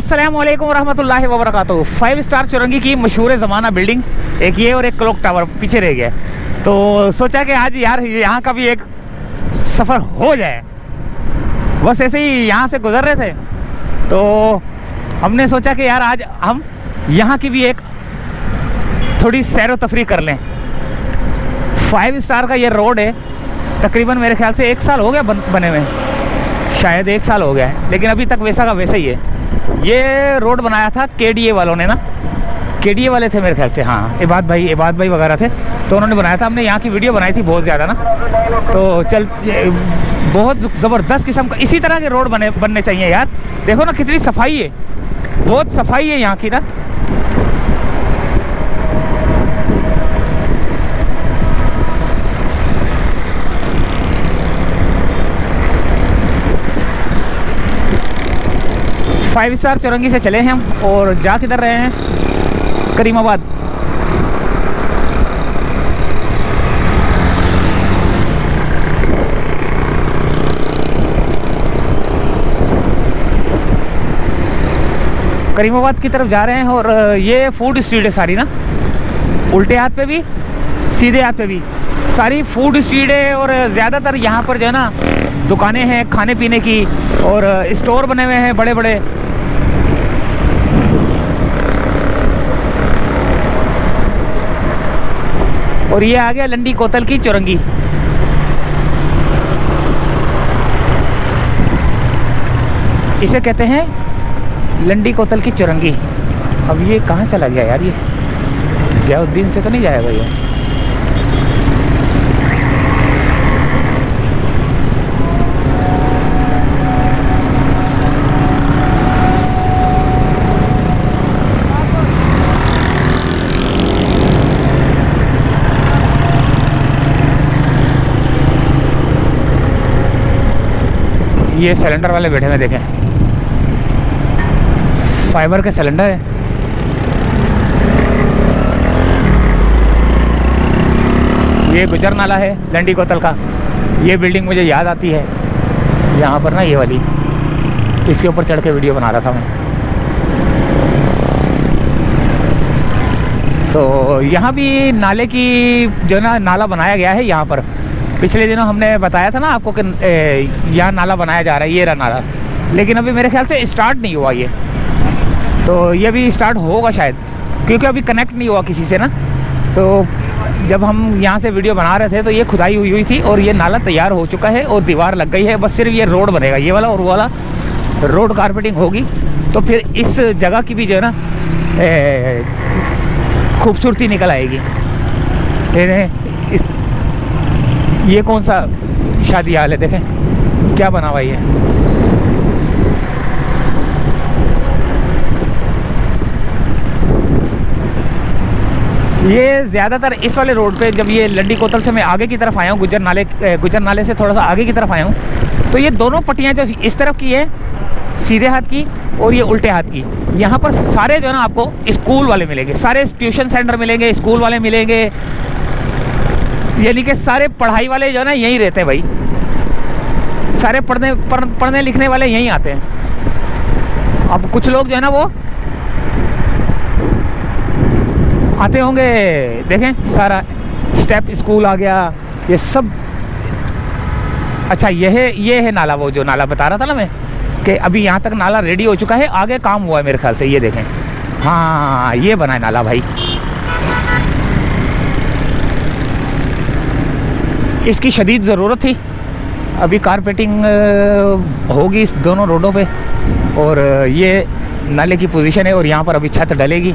अस्सलाम वालेकुम रहमतुल्लाहि व बरकातुहू। 5 स्टार चुरंगी की मशहूर ज़माना बिल्डिंग, एक ये और एक क्लॉक टावर पीछे रह गया। तो सोचा कि आज यार यहाँ का भी एक सफ़र हो जाए। बस ऐसे ही यहाँ से गुजर रहे थे तो हमने सोचा कि यार आज हम यहाँ की भी एक थोड़ी सैर व तफरी कर लें। 5 स्टार का ये रोड है, तकरीबन मेरे ख्याल से 1 साल हो गया बने हुए, शायद 1 साल हो गया है, लेकिन अभी तक वैसा का वैसा ही है। ये रोड बनाया था केडीए वालों ने ना, केडीए वाले थे मेरे ख्याल से, हाँ इबाद भाई वगैरह थे, तो उन्होंने बनाया था। हमने यहाँ की वीडियो बनाई थी बहुत ज़्यादा ना, तो चल बहुत ज़बरदस्त किस्म का इसी तरह के रोड बनने चाहिए यार। देखो ना कितनी सफाई है, बहुत सफाई है यहाँ की ना। फाइव स्टार चुरंगी से चले हैं हम और जा किधर रहे हैं, करीमाबाद। करीमाबाद की तरफ जा रहे हैं और ये फूड स्ट्रीट है सारी ना, उल्टे हाथ पे भी सीधे हाथ पे भी सारी फूड स्ट्रीट है। और ज़्यादातर यहाँ पर जो है ना दुकानें हैं खाने पीने की और स्टोर बने हुए हैं बड़े बड़े। और ये आ गया लंडी कोतल की चुरंगी। इसे कहते हैं लंडी कोतल की चुरंगी। अब ये कहाँ चला गया यार, ये ज़ियाउद्दीन से तो नहीं जाएगा ये। ये सिलेंडर वाले बैठे हुए देखें, फाइबर के सिलेंडर है। ये गुजर नाला है लंडी कोतल का। ये बिल्डिंग मुझे याद आती है यहाँ पर ना, ये वाली, इसके ऊपर चढ़ के वीडियो बना रहा था मैं। तो यहाँ भी नाले की जो ना नाला बनाया गया है यहाँ पर। पिछले दिनों हमने बताया था ना आपको कि यहाँ नाला बनाया जा रहा है, ये रहा नाला, लेकिन अभी मेरे ख्याल से स्टार्ट नहीं हुआ ये। तो ये भी स्टार्ट होगा शायद, क्योंकि अभी कनेक्ट नहीं हुआ किसी से ना। तो जब हम यहाँ से वीडियो बना रहे थे तो ये खुदाई हुई थी और ये नाला तैयार हो चुका है और दीवार लग गई है। बस सिर्फ ये रोड बनेगा, ये वाला और वो वाला रोड कारपेटिंग होगी, तो फिर इस जगह की भी जो है ना खूबसूरती निकल आएगी। ये कौन सा शादी हाल है, देखें क्या बना हुआ ये। ये ज़्यादातर इस वाले रोड पे, जब ये लंडी कोतल से मैं आगे की तरफ आया हूँ, गुजर नाले से थोड़ा सा आगे की तरफ आया हूँ, तो ये दोनों पट्टियाँ जो इस तरफ की है सीधे हाथ की और ये उल्टे हाथ की, यहाँ पर सारे जो है ना आपको स्कूल वाले मिलेंगे, सारे ट्यूशन सेंटर मिलेंगे, स्कूल वाले मिलेंगे, यानी कि सारे पढ़ाई वाले जो है ना यहीं रहते हैं भाई। सारे पढ़ने लिखने वाले यहीं आते हैं। अब कुछ लोग जो है ना वो आते होंगे, देखें सारा स्टेप स्कूल आ गया ये सब। अच्छा ये है नाला, वो जो नाला बता रहा था ना मैं कि अभी यहाँ तक नाला रेडी हो चुका है, आगे काम हुआ है मेरे ख्याल से। ये देखें, हाँ ये बना है नाला भाई। इसकी शदीद ज़रूरत थी। अभी कारपेटिंग होगी इस दोनों रोडों पे और ये नाले की पोजीशन है और यहाँ पर अभी छत डलेगी,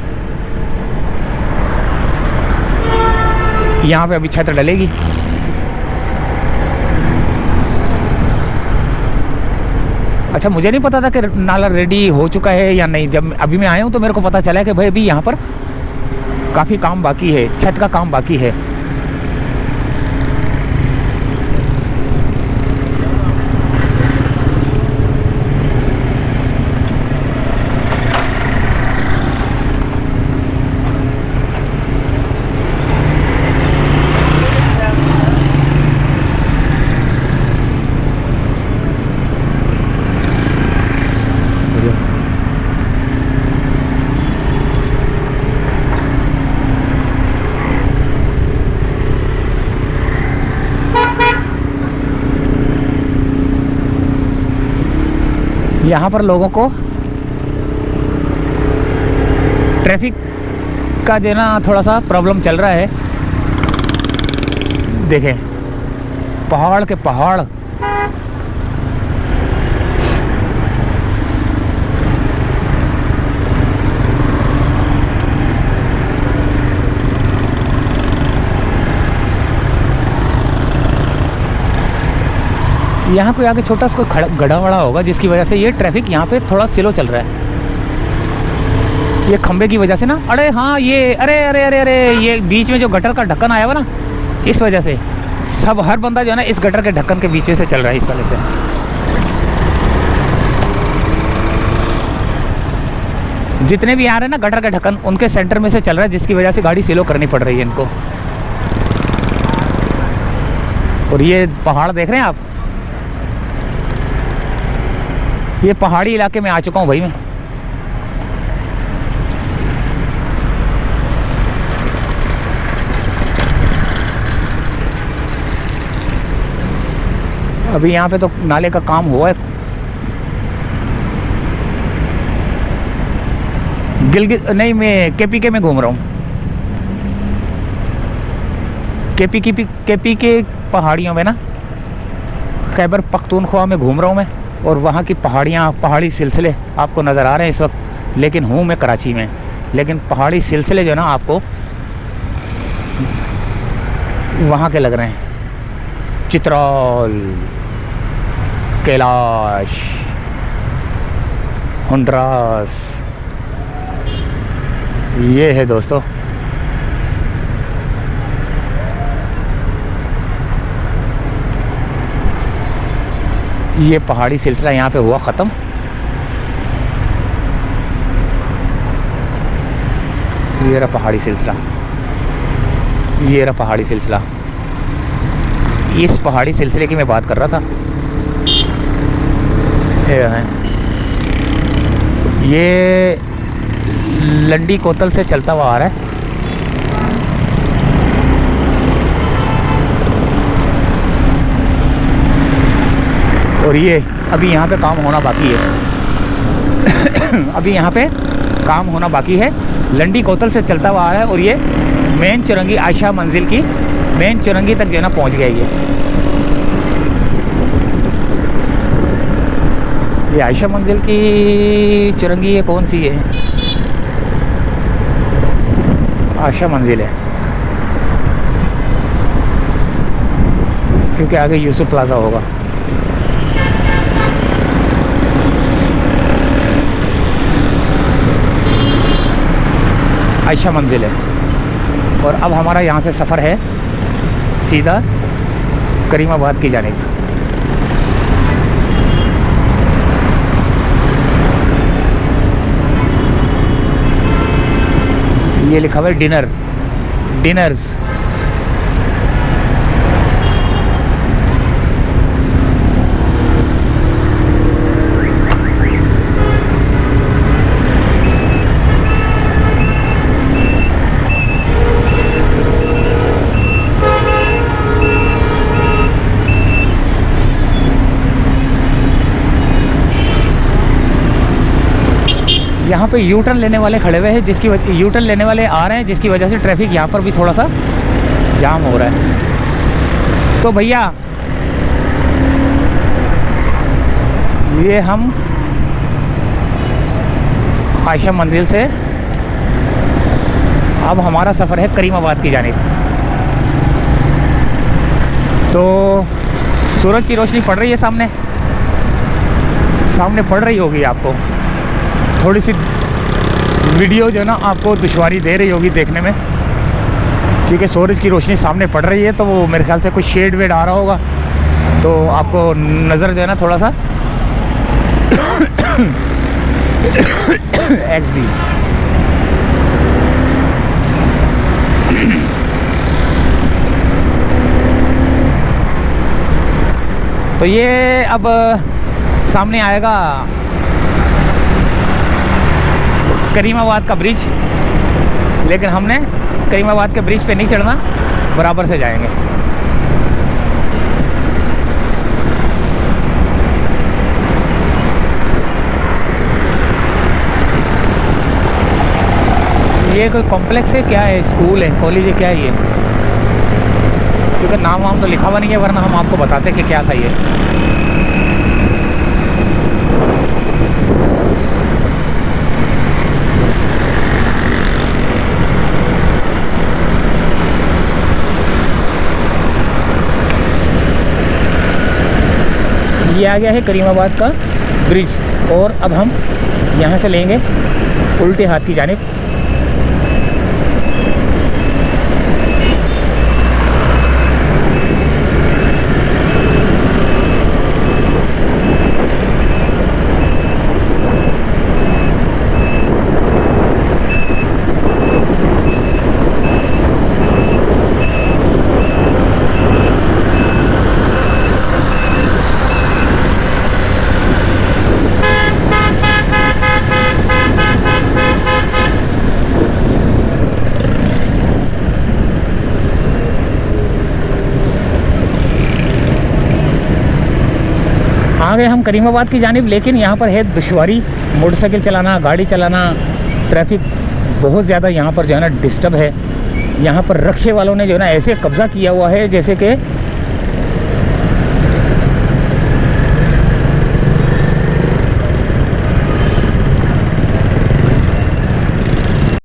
यहाँ पे अभी छत डलेगी। अच्छा मुझे नहीं पता था कि नाला रेडी हो चुका है या नहीं। जब अभी मैं आया हूँ तो मेरे को पता चला कि भाई अभी यहाँ पर काफ़ी काम बाकी है, छत का काम बाकी है। यहाँ पर लोगों को ट्रैफिक का जो है ना थोड़ा सा प्रॉब्लम चल रहा है। देखें पहाड़ के पहाड़, यहाँ कोई आगे छोटा सा कोई गड़ा वड़ा होगा जिसकी वजह से ये ट्रैफिक यहाँ पे थोड़ा स्लो चल रहा है। ये खंबे की वजह से ना, अरे हाँ ये अरे ये बीच में जो गटर का ढक्कन आया हुआ ना, इस वजह से सब हर बंदा जो है ना इस गटर के ढक्कन के बीच में से चल रहा है इस वजह से। जितने भी आ रहे हैं ना गटर के ढक्कन उनके सेंटर में से चल रहा है, जिसकी वजह से गाड़ी स्लो करनी पड़ रही है इनको। और ये पहाड़ देख रहे हैं आप, ये पहाड़ी इलाके में आ चुका हूँ भाई मैं। अभी यहाँ पे तो नाले का काम हुआ है। गिलगित नहीं, मैं केपीके में घूम रहा हूँ। केपी के पहाड़ियों में ना, खैबर पख्तूनख्वा में घूम रहा हूँ मैं। और वहाँ की पहाड़ियाँ, पहाड़ी सिलसिले आपको नज़र आ रहे हैं इस वक्त, लेकिन हूँ मैं कराची में। लेकिन पहाड़ी सिलसिले जो ना आपको वहाँ के लग रहे हैं। चित्रौल, कैलाश, हुंड्रास, ये है दोस्तों। ये पहाड़ी सिलसिला यहाँ पे हुआ ख़त्म। ये रहा पहाड़ी सिलसिला, ये रहा पहाड़ी सिलसिला। इस पहाड़ी सिलसिले की मैं बात कर रहा था। ये लंडी कोतल से चलता हुआ आ रहा है। और ये अभी यहाँ पे काम होना बाकी है। अभी यहाँ पे काम होना बाकी है। लंडी कोतल से चलता हुआ आ रहा है और ये मेन चुरंगी, आयशा मंजिल की मेन चुरंगी तक जो है ना पहुँच गया ये आयशा मंजिल की चुरंगी ये कौन सी है? आयशा मंजिल है, क्योंकि आगे यूसुफ प्लाजा होगा। आयशा मंजिल है। और अब हमारा यहाँ से सफ़र है सीधा करीमाबाद की जानिब। ये लिखा हुआ है डिनर्स। यहाँ पे यू टर्न लेने वाले खड़े हुए हैं, जिसकी यू टर्न लेने वाले आ रहे हैं, जिसकी वजह से ट्रैफिक यहाँ पर भी थोड़ा सा जाम हो रहा है। तो भैया ये हम आयशा मंजिल से अब हमारा सफ़र है करीमाबाद की जानिब। तो सूरज की रोशनी पड़ रही है सामने पड़ रही होगी आपको। थोड़ी सी वीडियो जो है ना आपको दुश्वारी दे रही होगी देखने में, क्योंकि सूरज की रोशनी सामने पड़ रही है। तो वो मेरे ख्याल से कुछ शेड वेड आ रहा होगा, तो आपको नज़र जो है ना थोड़ा सा XB। तो ये अब सामने आएगा करीमाबाद का ब्रिज, लेकिन हमने करीमाबाद के ब्रिज पे नहीं चढ़ना, बराबर से जाएंगे। ये कोई कॉम्प्लेक्स है, क्या है, स्कूल है, कॉलेज है, क्या है ये? क्योंकि नाम वाम तो लिखा हुआ नहीं है, वरना हम आपको बताते कि क्या था ये। ये आ गया है करीमाबाद का ब्रिज, और अब हम यहाँ से लेंगे उल्टे हाथ की जानिब। आ गए हम करीमाबाद की जानिब, लेकिन यहाँ पर है दुश्वारी, मोटरसाइकिल चलाना, गाड़ी चलाना, ट्रैफिक बहुत ज़्यादा यहाँ पर जो है ना डिस्टर्ब है। यहाँ पर रक्शे वालों ने जो है ना ऐसे कब्ज़ा किया हुआ है जैसे कि